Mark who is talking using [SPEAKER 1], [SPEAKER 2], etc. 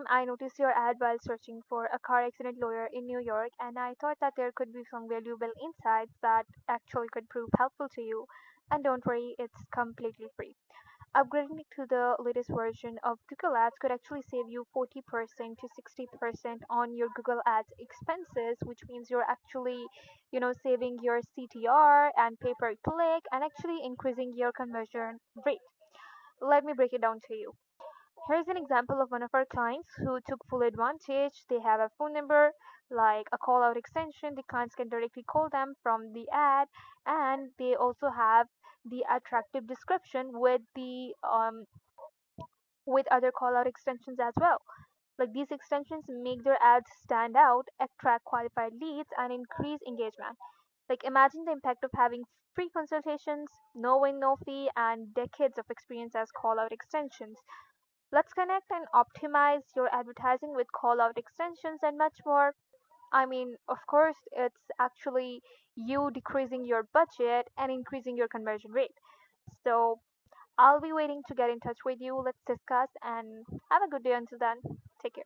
[SPEAKER 1] I noticed your ad while searching for a car accident lawyer in New York, and I thought that there could be some valuable insights that actually could prove helpful to you. And don't worry, it's completely free. Upgrading to the latest version of Google Ads could actually save you 40% to 60% on your Google Ads expenses, which means you're actually, saving your CTR and pay per click and actually increasing your conversion rate. Let me break it down to you. Here's an example of one of our clients who took full advantage. They have a phone number, like a call out extension. The clients can directly call them from the ad, and they also have the attractive description with other call out extensions as well. Like these extensions make their ads stand out, attract qualified leads, and increase engagement. Like imagine the impact of having free consultations, no win, no fee, and decades of experience as call out extensions. Let's connect and optimize your advertising with call out extensions and much more. I mean, of course, it's actually you decreasing your budget and increasing your conversion rate. So I'll be waiting to get in touch with you. Let's discuss and have a good day until then. Take care.